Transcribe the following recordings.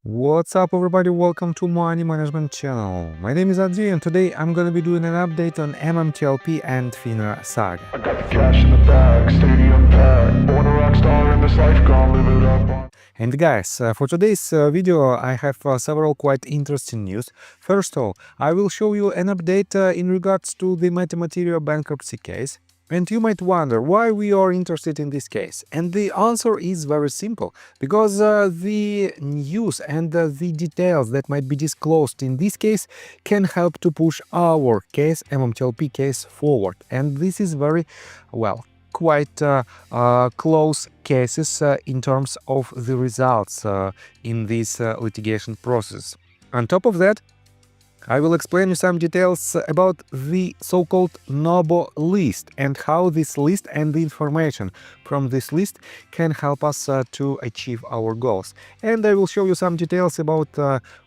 What's up everybody, welcome to Money Management channel. My name is Adzi and today I'm gonna be doing an update on MMTLP and FINRA saga. I got the cash in the bag, stadium packed. Born a rock star in this life, gonna live it up. And guys, for today's video I have several quite interesting news. First of all, I will show you an update in regards to the metamaterial bankruptcy case. And you might wonder why we are interested in this case. And the answer is very simple. Because the news and the details that might be disclosed in this case can help to push our case, MMTLP case, forward. And this is very, well, quite close cases in terms of the results in this litigation process. On top of that, I will explain you some details about the so-called NOBO list and how this list and the information from this list can help us to achieve our goals. And I will show you some details about,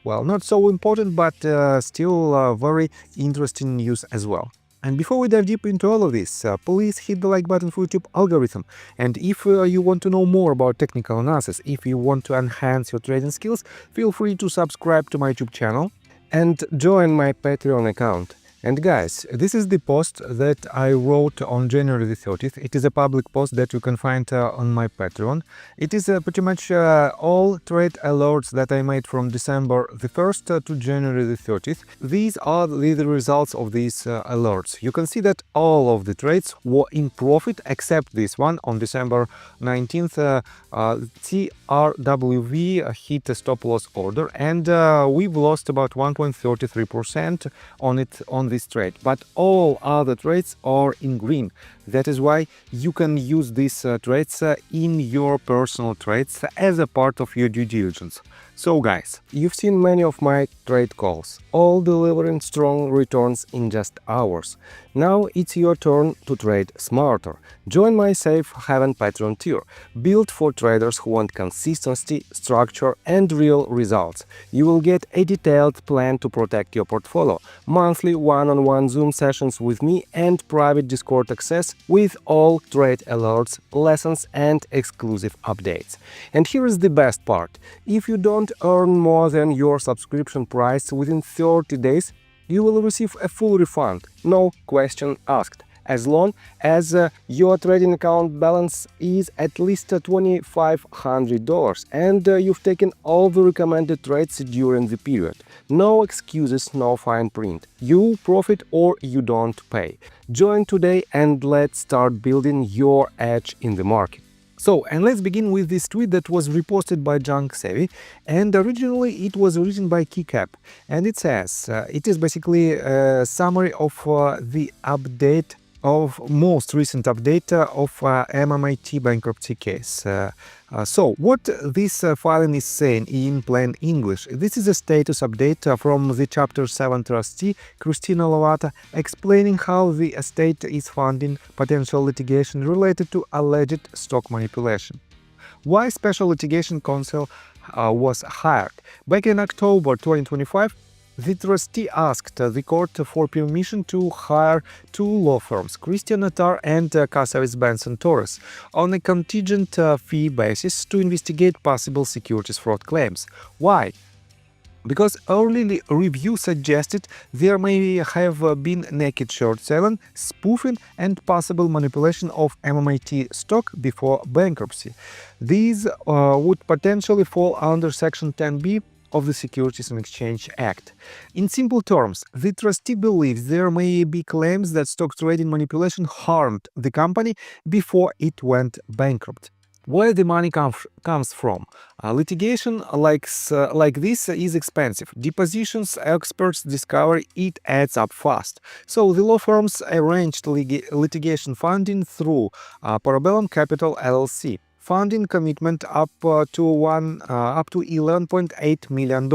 well, not so important, but still very interesting news as well. And before we dive deep into all of this, please hit the like button for YouTube algorithm. And if you want to know more about technical analysis, if you want to enhance your trading skills, feel free to subscribe to my YouTube channel and join my Patreon account. And guys, this is the post that I wrote on January the 30th. It is a public post that you can find on my Patreon. It is pretty much all trade alerts that I made from December the 1st to January the 30th. These are the results of these alerts. You can see that all of the trades were in profit except this one on December 19th. TRWV hit a stop loss order and we've lost about 1.33% on this trade, but all other trades are in green. That is why you can use these trades in your personal trades as a part of your due diligence. So guys, you've seen many of my trade calls, all delivering strong returns in just hours. Now it's your turn to trade smarter. Join my Safe Haven Patreon tier, built for traders who want consistency, structure and real results. You will get a detailed plan to protect your portfolio, monthly one-on-one Zoom sessions with me and private Discord access with all trade alerts, lessons and exclusive updates. And here is the best part. If you don't earn more than your subscription price within 30 days, you will receive a full refund, no question asked, as long as your trading account balance is at least $2,500 and you've taken all the recommended trades during the period. No excuses, no fine print. You profit or you don't pay. Join today and let's start building your edge in the market. So, and let's begin with this tweet that was reposted by Junk Savvy, and originally it was written by Keycap, and it says, it is basically a summary of the update of most recent update of MMAT bankruptcy case. So what this filing is saying in plain English, this is a status update from the Chapter 7 trustee Christina Lovata explaining how the estate is funding potential litigation related to alleged stock manipulation. Why Special Litigation Counsel was hired. Back in October 2025, the trustee asked the court for permission to hire two law firms, Christian Attar and Cassavis Benson Torres, on a contingent fee basis to investigate possible securities fraud claims. Why? Because early review suggested there may have been naked short selling, spoofing and possible manipulation of MMAT stock before bankruptcy. These would potentially fall under Section 10b of the Securities and Exchange Act. In simple terms, the trustee believes there may be claims that stock trading manipulation harmed the company before it went bankrupt. Where the money comes from? Litigation like this is expensive. Depositions, experts discover it adds up fast. So the law firms arranged litigation funding through Parabellum Capital LLC. Funding commitment up to $11.8 million.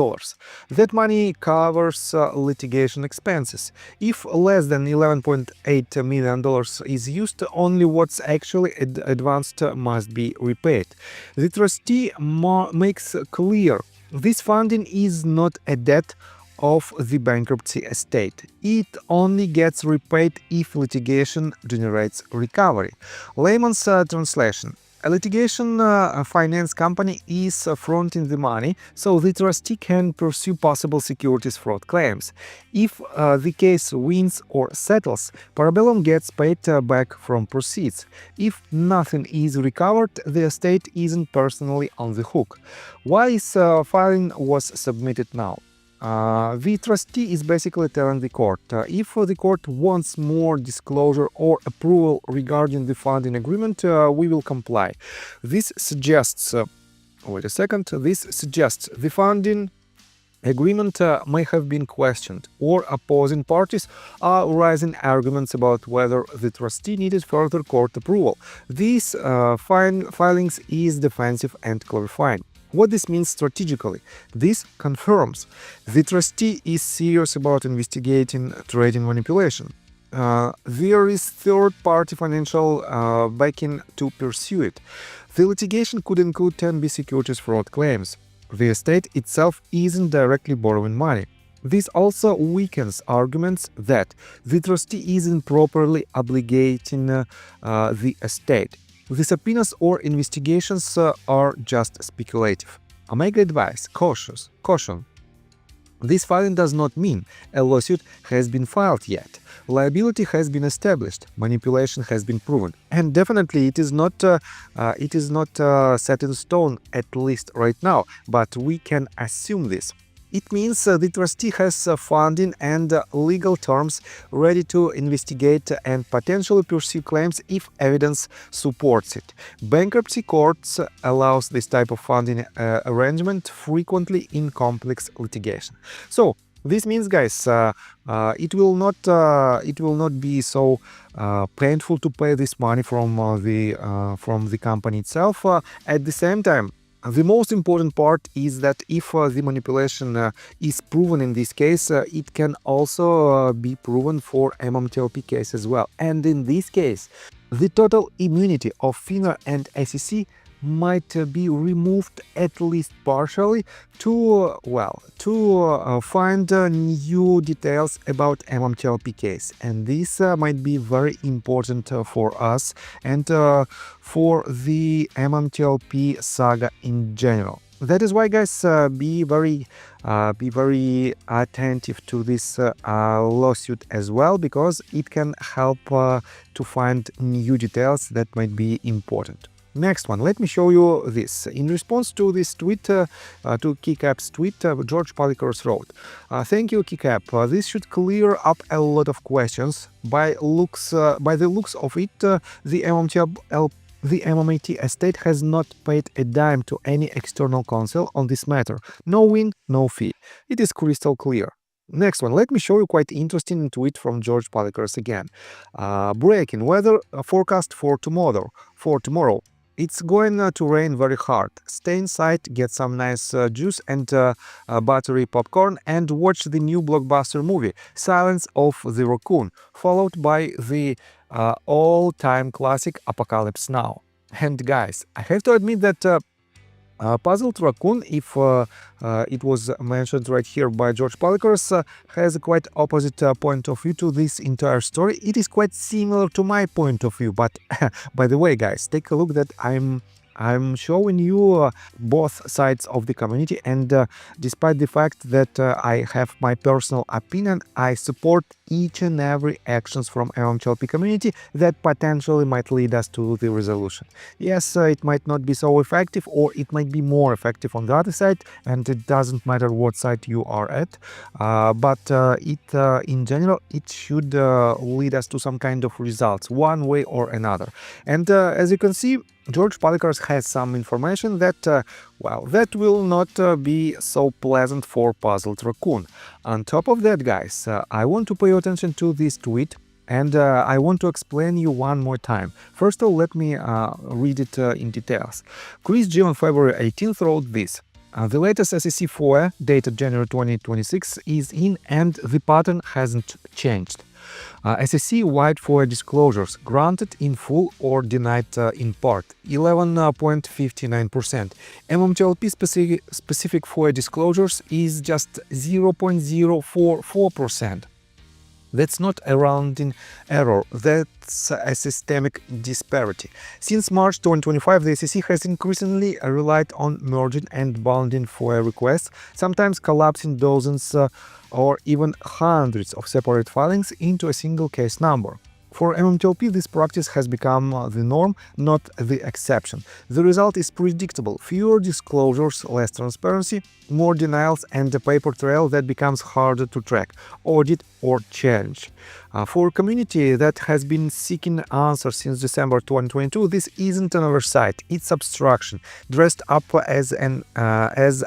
That money covers litigation expenses. If less than $11.8 million is used, only what's actually advanced must be repaid. The trustee makes clear this funding is not a debt of the bankruptcy estate. It only gets repaid if litigation generates recovery. Layman's translation. A litigation finance company is fronting the money, so the trustee can pursue possible securities fraud claims. If the case wins or settles, Parabellum gets paid back from proceeds. If nothing is recovered, the estate isn't personally on the hook. Why this filing was submitted now? The trustee is basically telling the court, if the court wants more disclosure or approval regarding the funding agreement, we will comply. This suggests, this suggests the funding agreement may have been questioned, or opposing parties are raising arguments about whether the trustee needed further court approval. These filings is defensive and clarifying. What this means strategically? This confirms the trustee is serious about investigating trading manipulation. There is third-party financial backing to pursue it. The litigation could include 10B securities fraud claims. The estate itself isn't directly borrowing money. This also weakens arguments that the trustee isn't properly obligating the estate. The subpoenas or investigations are just speculative. Omega advice: caution. This filing does not mean a lawsuit has been filed yet. Liability has been established, manipulation has been proven, and definitely it is not set in stone, at least right now, but we can assume this. It means the trustee has funding and legal terms ready to investigate and potentially pursue claims if evidence supports it. Bankruptcy courts allows this type of funding arrangement frequently in complex litigation. So this means, guys, it will not be so painful to pay this money from the company itself. At the same time, the most important part is that if the manipulation is proven in this case, it can also be proven for MMTLP case as well. And in this case, the total immunity of FINRA and SEC might be removed at least partially to find new details about MMTLP case, and this might be very important for us and for the MMTLP saga in general. That is why, guys, be very attentive to this lawsuit as well, because it can help to find new details that might be important. Next one, let me show you this. In response to this tweet, to Keycap's tweet, George Palikers wrote, "Thank you, Keycap. This should clear up a lot of questions. By the looks of it, the MMAT estate has not paid a dime to any external counsel on this matter. No win, no fee. It is crystal clear." Next one, let me show you quite interesting tweet from George Palikers again. Breaking weather forecast for tomorrow. It's going to rain very hard. Stay inside, get some nice juice and buttery popcorn, and watch the new blockbuster movie, Silence of the Raccoon, followed by the all-time classic Apocalypse Now. And guys, I have to admit that Puzzled Raccoon, if it was mentioned right here by George Palikers, has a quite opposite point of view to this entire story. It is quite similar to my point of view, but by the way, guys, take a look that I'm showing you both sides of the community, and despite the fact that I have my personal opinion, I support each and every actions from MMTLP community that potentially might lead us to the resolution. Yes, it might not be so effective, or it might be more effective on the other side, and it doesn't matter what side you are at, but in general, it should lead us to some kind of results, one way or another. And as you can see, George Palikers has some information that, that will not be so pleasant for Puzzled Raccoon. On top of that, guys, I want to pay attention to this tweet, and I want to explain you one more time. First of all, let me read it in details. Chris G on February 18th wrote this. The latest SEC FOIA, dated January 2026, is in, and the pattern hasn't changed. SEC-wide FOIA disclosures granted in full or denied in part, 11.59%. MMTLP specific FOIA disclosures is just 0.044%. That's not a rounding error, that's a systemic disparity. Since March 2025, the SEC has increasingly relied on merging and bundling FOIA requests, sometimes collapsing dozens or even hundreds of separate filings into a single case number. For MMTLP, this practice has become the norm, not the exception. The result is predictable: fewer disclosures, less transparency, more denials, and a paper trail that becomes harder to track, audit, or challenge. For a community that has been seeking answers since December 2022, this isn't an oversight, it's obstruction, dressed up as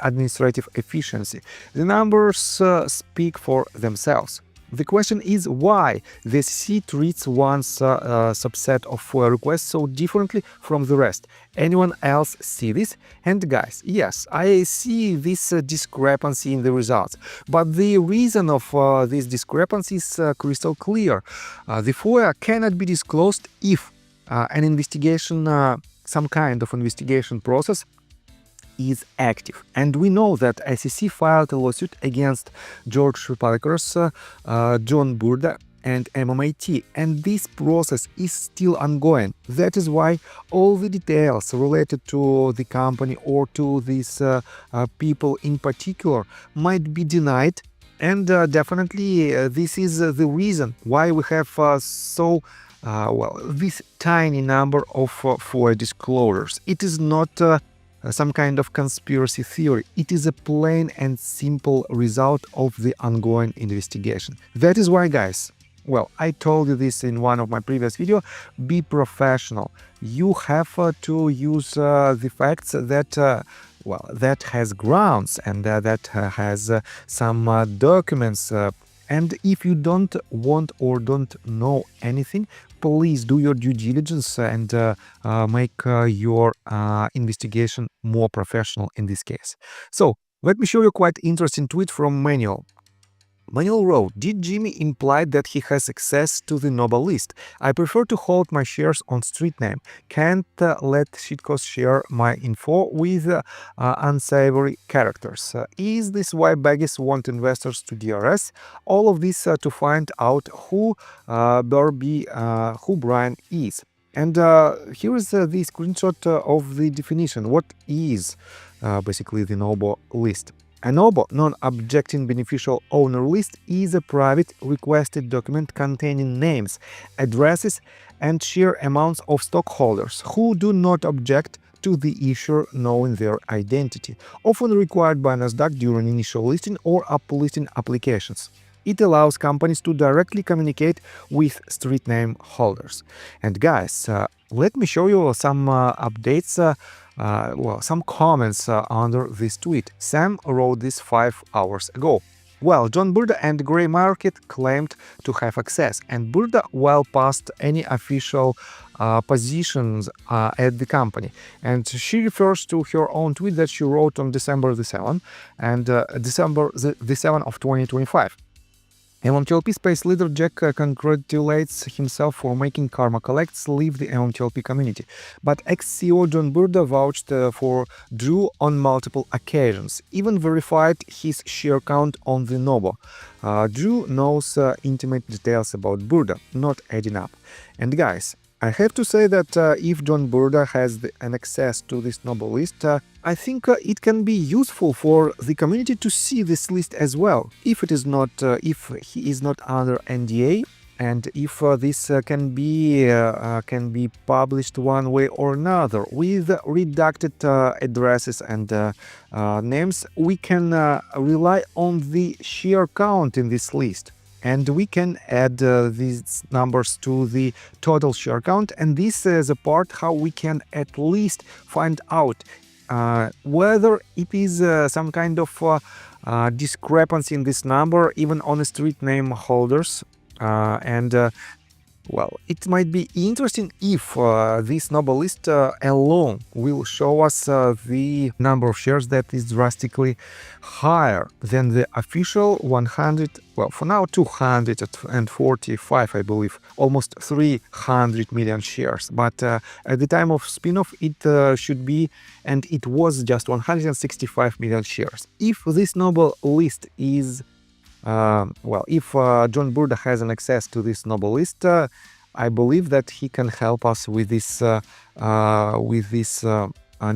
administrative efficiency. The numbers speak for themselves. The question is why the SEC treats one subset of FOIA requests so differently from the rest. Anyone else see this? And guys, yes, I see this discrepancy in the results. But the reason of this discrepancy is crystal clear. The FOIA cannot be disclosed if an investigation, some kind of investigation process is active. And we know that SEC filed a lawsuit against George Parker's, John Burda, and MMAT, and this process is still ongoing. That is why all the details related to the company or to these people in particular might be denied, and definitely this is the reason why we have this tiny number of FOIA disclosures. It is not some kind of conspiracy theory. It is a plain and simple result of the ongoing investigation. That is why, guys, well, I told you this in one of my previous videos, be professional. You have to use the facts that that has grounds and that has some documents. And if you don't want or don't know anything, please do your due diligence and make your investigation more professional in this case. So, let me show you a quite interesting tweet from Manuel. Manuel wrote, "Did Jimmy imply that he has access to the Nobel list? I prefer to hold my shares on street name. Can't let shitcoins share my info with unsavory characters. Is this why baggies want investors to DRS? All of this to find out who Brian is." And here is the screenshot of the definition. What is basically the Nobel list? A NOBO, non-objecting beneficial owner list, is a private requested document containing names, addresses, and share amounts of stockholders who do not object to the issuer knowing their identity, often required by NASDAQ during initial listing or up-listing applications. It allows companies to directly communicate with street name holders. And guys, let me show you some updates, some comments under this tweet. Sam wrote this 5 hours ago. Well, John Burda and Gray Market claimed to have access, and Burda well past any official positions at the company. And she refers to her own tweet that she wrote on December the 7th, and December the 7th of 2025. MMTLP space leader Jack congratulates himself for making Karma Collects leave the MMTLP community, but ex-CEO John Burda vouched for Drew on multiple occasions, even verified his share count on the Nobo. Drew knows intimate details about Burda, not adding up. And guys, I have to say that if John Burda has an access to this Nobel list, I think it can be useful for the community to see this list as well. If it is not, if he is not under NDA, and if this can be published one way or another with redacted addresses and names, we can rely on the share count in this list. And we can add these numbers to the total share count, and this is a part how we can at least find out whether it is some kind of discrepancy in this number, even on the street name holders. Well, it might be interesting if this Nobel list alone will show us the number of shares that is drastically higher than the official 100, well, for now 245, I believe, almost 300 million shares. But at the time of spin-off, it should be, and it was just 165 million shares. If this Nobel list is Well, if John Burda has an access to this Nobel list, I believe that he can help us with this an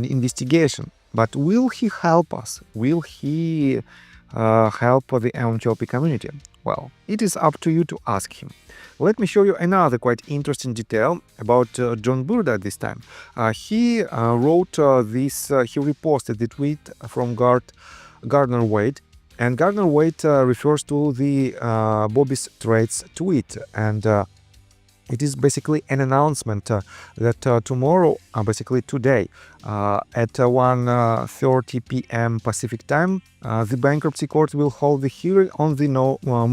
investigation. But will he help us? Will he help the MMTLP community? Well, it is up to you to ask him. Let me show you another quite interesting detail about John Burda this time. He wrote this, he reposted the tweet from Gardner Wade, and Gardner Wade refers to the Bobby's Trades tweet, and it is basically an announcement that tomorrow, basically today, at 1:30 p.m. Pacific time, the bankruptcy court will hold the hearing on the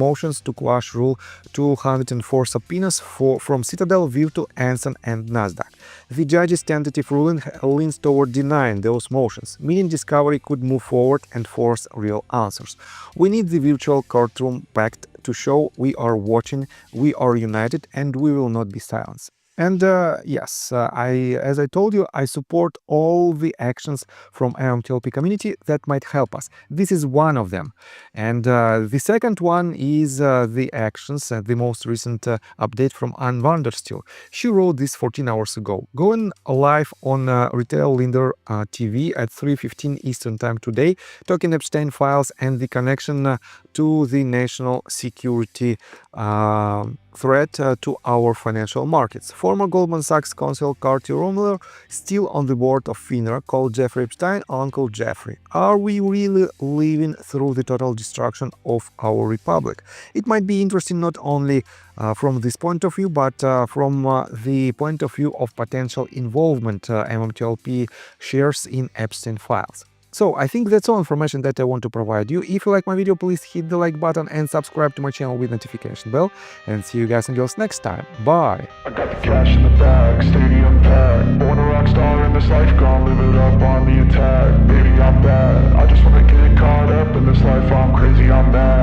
motions to quash Rule 204 subpoenas from Citadel, Virtu, Anson, and Nasdaq. The judge's tentative ruling leans toward denying those motions, meaning Discovery could move forward and force real answers. We need the virtual courtroom packed to show we are watching, we are united, and we will not be silenced. And yes, as I told you, I support all the actions from MMTLP community that might help us. This is one of them. And the second one is the actions, the most recent update from Ann Vandersteel. She wrote this 14 hours ago. Going live on Retail Lender TV at 3:15 Eastern Time today, talking Epstein files and the connection to the national security threat to our financial markets. Former Goldman Sachs counsel Carty Roemmler, still on the board of FINRA, called Jeffrey Epstein Uncle Jeffrey. Are we really living through the total destruction of our republic? It might be interesting not only from this point of view, but from the point of view of potential involvement MMTLP shares in Epstein files. So I think that's all information that I want to provide you. If you like my video, please hit the like button and subscribe to my channel with notification bell. And see you guys and girls next time. Bye! I got the cash in the bag, stadium packed. Born a rock star in this life, gone live it up on the attack. Baby, I'm bad. I just wanna get caught up in this life, I'm crazy, I'm mad.